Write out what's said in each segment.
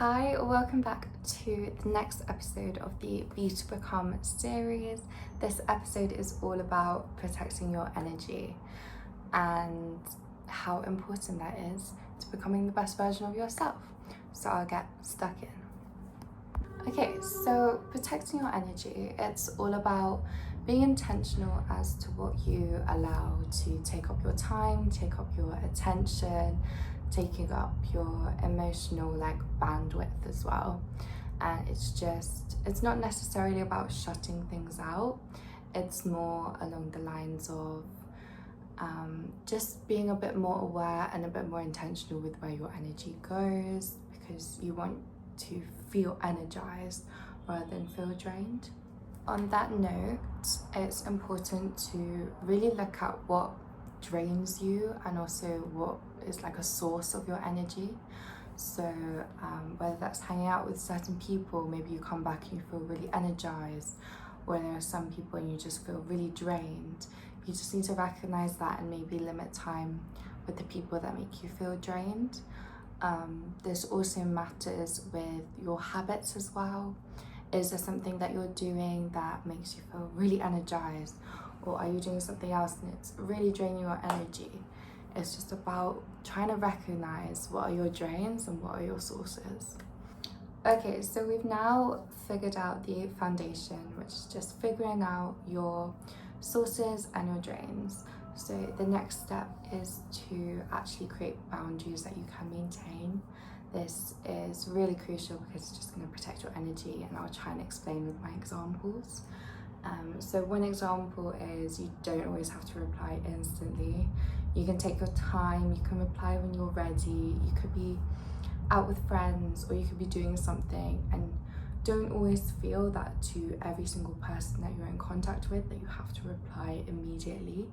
Hi, welcome back to the next episode of the 𝓡𝓸𝓮 series. This episode is all about protecting your energy and how important that is to becoming the best version of yourself. So I'll get stuck in. Okay, so protecting your energy, it's all about being intentional as to what you allow to take up your time, take up your attention, taking up your emotional bandwidth as well. And it's not necessarily about shutting things out. It's more along the lines of just being a bit more aware and a bit more intentional with where your energy goes, because you want to feel energized rather than feel drained. On that note, it's important to really look at what drains you and also what is like a source of your energy. So whether that's hanging out with certain people, maybe you come back and you feel really energized, or there are some people and you just feel really drained. You just need to recognize that and maybe limit time with the people that make you feel drained. This also matters with your habits as well. Is there something that you're doing that makes you feel really energized, or are you doing something else and it's really draining your energy? It's just about trying to recognize what are your drains and what are your sources. Okay, so we've now figured out the foundation, which is just figuring out your sources and your drains. So the next step is to actually create boundaries that you can maintain. This is really crucial because it's just going to protect your energy, and I'll try and explain with my examples. So one example is you don't always have to reply instantly. You can take your time, you can reply when you're ready. You could be out with friends or you could be doing something, and don't always feel that to every single person that you're in contact with that you have to reply immediately.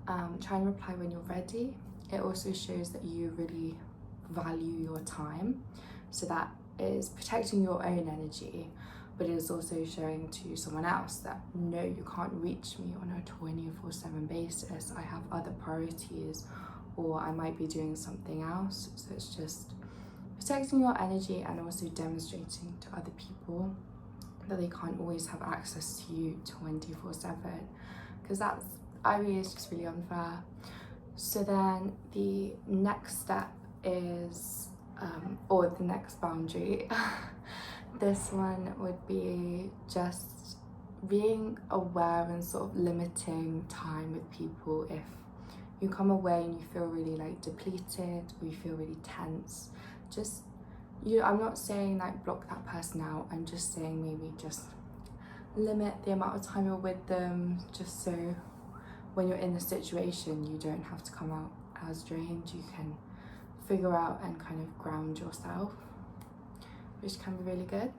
Try and reply when you're ready. It also shows that you really value your time, so that is protecting your own energy, but it is also showing to someone else that no, you can't reach me on a 24/7 basis. I have other priorities, or I might be doing something else. So it's just protecting your energy and also demonstrating to other people that they can't always have access to you 24/7, because it's just really unfair. So then the next step is, or the next boundary, this one would be just being aware and sort of limiting time with people. If you come away and you feel really depleted, or you feel really tense, I'm not saying block that person out. I'm just saying maybe just limit the amount of time you're with them, just so when you're in the situation you don't have to come out as drained. You can figure out and kind of ground yourself, which can be really good.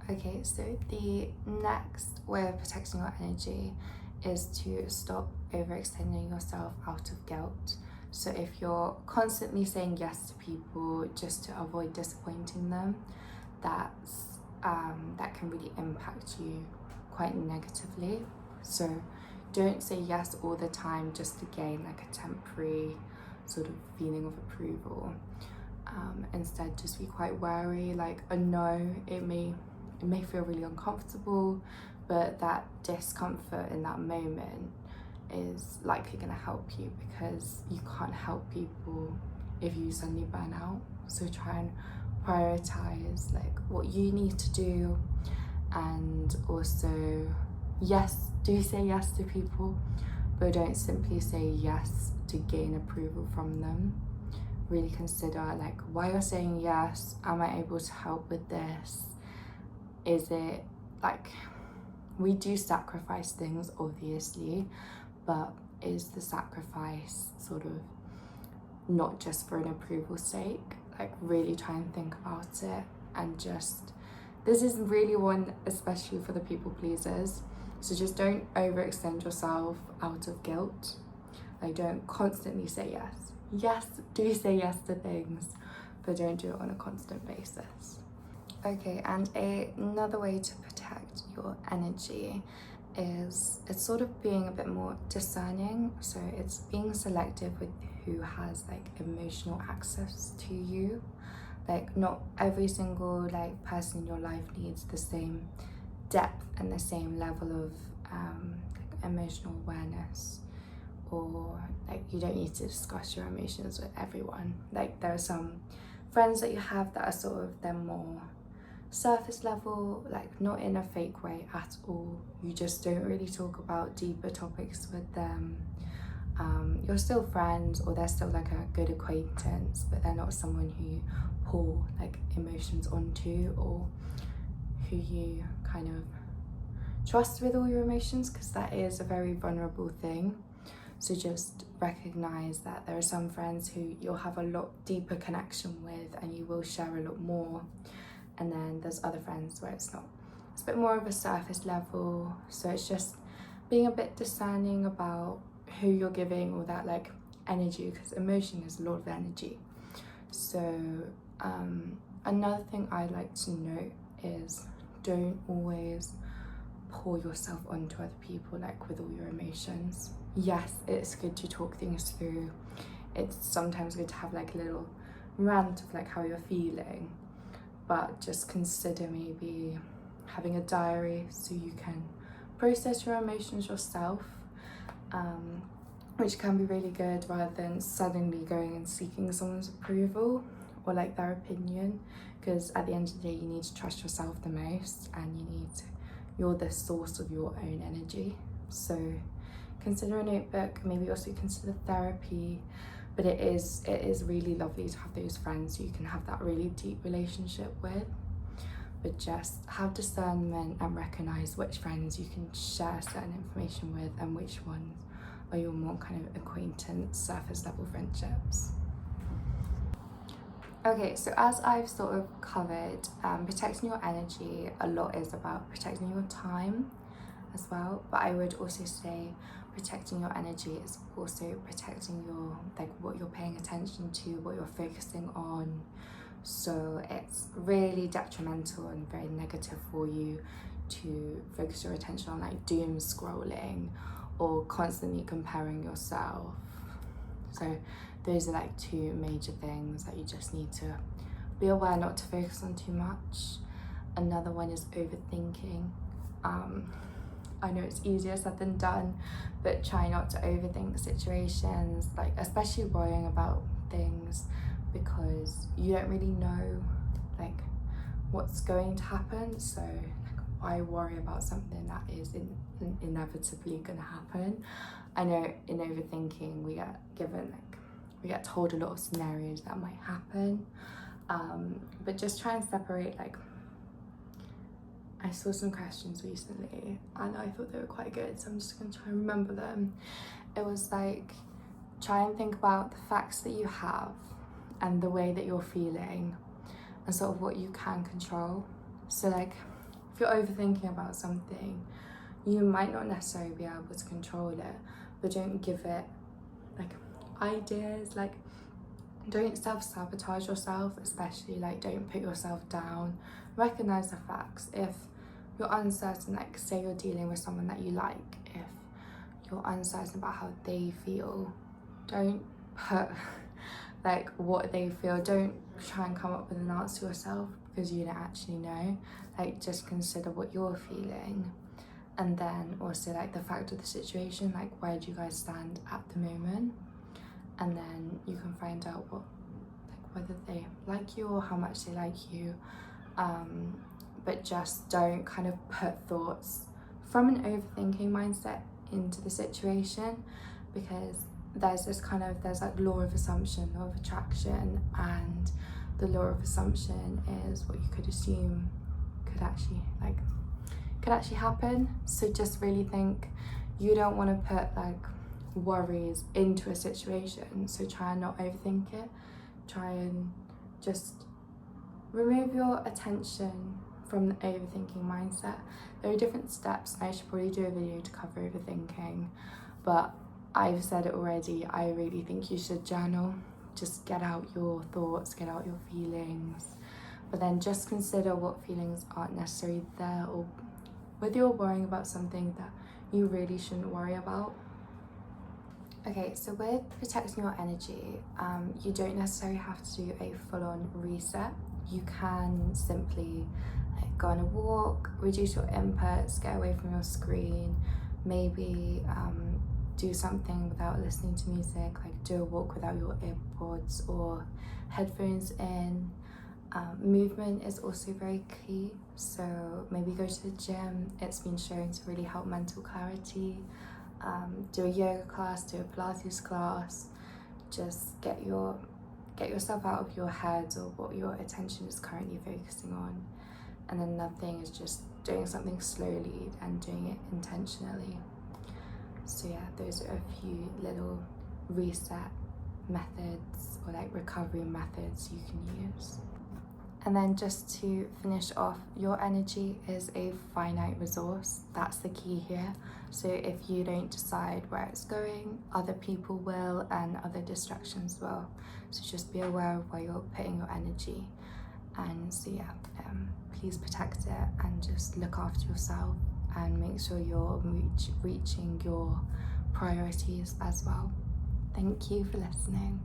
Okay, so the next way of protecting your energy is to stop overextending yourself out of guilt. So if you're constantly saying yes to people just to avoid disappointing them, that can really impact you quite negatively. So don't say yes all the time just to gain a temporary sort of feeling of approval. Instead, just be quite wary. A no, it may feel really uncomfortable, but that discomfort in that moment is likely going to help you, because you can't help people if you suddenly burn out. So try and prioritize what you need to do, and also do say yes to people, but don't simply say yes to gain approval from them. Really consider why you're saying yes. Am I able to help with this? Is it we do sacrifice things obviously, but is the sacrifice sort of not just for an approval sake? Really try and think about it, and this is really one especially for the people pleasers. So just don't overextend yourself out of guilt. Don't constantly say yes. Yes, do say yes to things, but don't do it on a constant basis. Okay, and another way to protect your energy is it's sort of being a bit more discerning. So it's being selective with who has emotional access to you. Like, not every single like person in your life needs the same depth and the same level of like emotional awareness, or like you don't need to discuss your emotions with everyone. Like, there are some friends that you have that are sort of, they're more surface level, like not in a fake way at all. You just don't really talk about deeper topics with them. You're still friends, or they're still like a good acquaintance, but they're not someone who you pour like emotions onto, or who you kind of trust with all your emotions, because that is a very vulnerable thing. So just recognize that there are some friends who you'll have a lot deeper connection with and you will share a lot more, and then there's other friends where it's not, it's a bit more of a surface level. So it's just being a bit discerning about who you're giving all that like energy, because emotion is a lot of energy. So another thing I like to note is, don't always pour yourself onto other people like with all your emotions. Yes, it's good to talk things through. It's sometimes good to have like a little rant of like how you're feeling, but just consider maybe having a diary so you can process your emotions yourself, which can be really good, rather than suddenly going and seeking someone's approval or like their opinion, because at the end of the day you need to trust yourself the most, and you're the source of your own energy. So consider a notebook, maybe also consider therapy. But it is really lovely to have those friends who you can have that really deep relationship with. But just have discernment and recognize which friends you can share certain information with, and which ones are your more kind of acquaintance, surface level friendships. Okay, so as I've sort of covered, protecting your energy a lot is about protecting your time as well. But I would also say protecting your energy is also protecting your, like, what you're paying attention to, what you're focusing on. So it's really detrimental and very negative for you to focus your attention on like doom scrolling or constantly comparing yourself. So those are like two major things that you just need to be aware not to focus on too much. Another one is overthinking. I know it's easier said than done, but try not to overthink situations, like especially worrying about things, because you don't really know like what's going to happen. So like, why worry about something that is inevitably going to happen? I know in overthinking we get told a lot of scenarios that might happen, but just try and separate. Like, I saw some questions recently and I thought they were quite good, so I'm just going to try and remember them. It was like, try and think about the facts that you have and the way that you're feeling and sort of what you can control. So like, if you're overthinking about something, you might not necessarily be able to control it, but don't give it like ideas. Like, don't self-sabotage yourself, especially like don't put yourself down. Recognize the facts. If you're uncertain, like say you're dealing with someone that you like, if you're uncertain about how they feel, don't put like what they feel, don't try and come up with an answer yourself, because you don't actually know. Like, just consider what you're feeling, and then also like the fact of the situation, like where do you guys stand at the moment, and then you can find out what, like whether they like you or how much they like you. But just don't kind of put thoughts from an overthinking mindset into the situation, because there's like law of assumption, law of attraction, and the law of assumption is what you could assume could actually happen. So just really think, you don't want to put like worries into a situation, so try and not overthink it. Try and just remove your attention from the overthinking mindset. There are different steps, and I should probably do a video to cover overthinking, but I've said it already. I really think you should journal. Just get out your thoughts, get out your feelings, but then just consider what feelings aren't necessarily there, or whether you're worrying about something that you really shouldn't worry about. Okay, so with protecting your energy, you don't necessarily have to do a full-on reset. You can simply go on a walk, reduce your inputs, get away from your screen, maybe do something without listening to music, like do a walk without your earpods or headphones in. Movement is also very key, so maybe go to the gym. It's been shown to really help mental clarity. Do a yoga class, do a Pilates class. Just get yourself out of your head or what your attention is currently focusing on. And then another thing is just doing something slowly and doing it intentionally. So yeah, those are a few little reset methods or like recovery methods you can use. And then just to finish off, your energy is a finite resource. That's the key here. So if you don't decide where it's going, other people will and other distractions will. So just be aware of where you're putting your energy. And so yeah, please protect it and just look after yourself and make sure you're reaching your priorities as well. Thank you for listening.